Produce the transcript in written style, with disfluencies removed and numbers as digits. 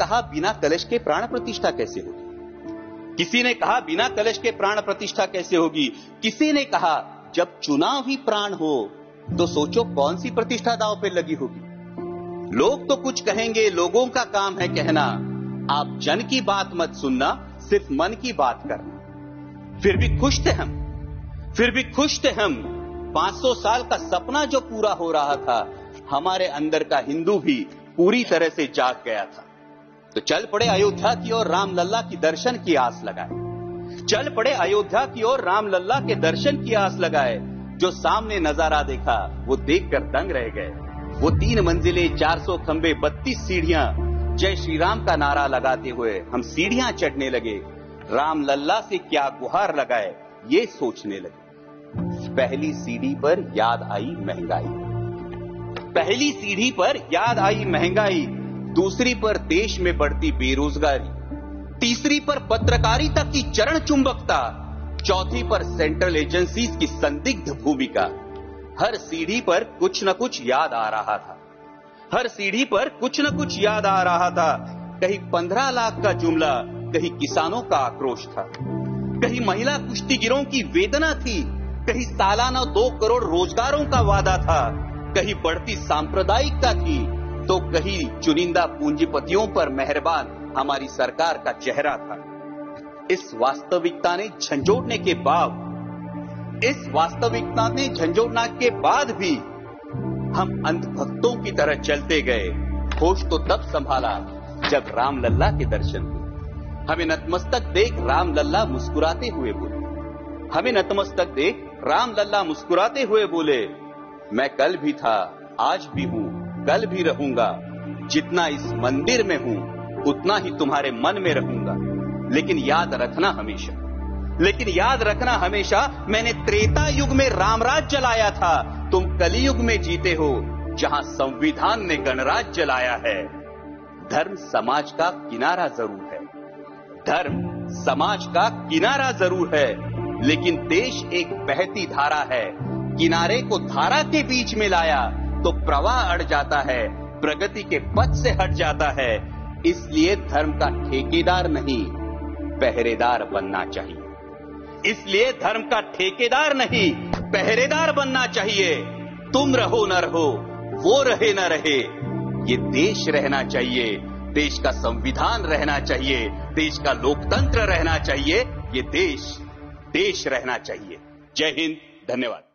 कहा बिना कलश के प्राण प्रतिष्ठा कैसे होगी, किसी ने कहा बिना कलश के प्राण प्रतिष्ठा कैसे होगी, किसी ने कहा जब चुनाव ही प्राण हो तो सोचो कौन सी प्रतिष्ठा दांव पे लगी होगी। लोग तो कुछ कहेंगे, लोगों का काम है कहना, आप जन की बात मत सुनना, सिर्फ मन की बात करना। फिर भी खुश थे हम 500 साल का सपना जो पूरा हो रहा था, हमारे अंदर का हिंदू भी पूरी तरह से जाग गया था। तो चल पड़े अयोध्या की ओर, राम लल्ला की दर्शन की आस लगाए। चल पड़े अयोध्या की ओर, राम लल्ला के दर्शन की आस लगाए। जो सामने नजारा देखा वो देखकर दंग रह गए। वो 3 मंजिले, 400 खंबे, 32 सीढ़ियां, जय श्री राम का नारा लगाते हुए हम सीढ़ियां चढ़ने लगे। राम लल्ला से क्या गुहार लगाए ये सोचने लगे। पहली सीढ़ी पर याद आई महंगाई, पहली सीढ़ी पर याद आई महंगाई, दूसरी पर देश में बढ़ती बेरोजगारी, तीसरी पर पत्रकारिता की चरण चुंबकता, चौथी पर सेंट्रल एजेंसीज की संदिग्ध भूमिका। हर सीढ़ी पर कुछ न कुछ याद आ रहा था, हर सीढ़ी पर कुछ न कुछ याद आ रहा था। कहीं 15 लाख का जुमला, कहीं किसानों का आक्रोश था, कहीं महिला कुश्तीगिरों की वेदना थी, कहीं सालाना 2 करोड़ रोजगारों का वादा था, कहीं बढ़ती सांप्रदायिकता थी, तो कहीं चुनिंदा पूंजीपतियों पर मेहरबान हमारी सरकार का चेहरा था। इस वास्तविकता ने झंझोड़ने के बाद भी हम अंधभक्तों की तरह चलते गए। होश तो तब संभाला जब राम लल्ला के दर्शन हुए। हमें नतमस्तक देख राम लल्ला मुस्कुराते हुए बोले, हमें नतमस्तक देख राम लल्ला मुस्कुराते हुए बोले, मैं कल भी था, आज भी हूं, कल भी रहूंगा। जितना इस मंदिर में हूं उतना ही तुम्हारे मन में रहूंगा। लेकिन याद रखना हमेशा मैंने त्रेता युग में रामराज जलाया था, तुम कलियुग में जीते हो जहां संविधान ने गणराज जलाया है। धर्म समाज का किनारा जरूर है, धर्म समाज का किनारा जरूर है, लेकिन देश एक बहती धारा है। किनारे को धारा के बीच में लाया तो प्रवाह अड़ जाता है, प्रगति के पथ से हट जाता है। इसलिए धर्म का ठेकेदार नहीं, पहरेदार बनना चाहिए। इसलिए धर्म का ठेकेदार नहीं, पहरेदार बनना चाहिए। तुम रहो न रहो, वो रहे न रहे, ये देश रहना चाहिए, देश का संविधान रहना चाहिए, देश का लोकतंत्र रहना चाहिए, ये देश रहना चाहिए। जय हिंद, धन्यवाद।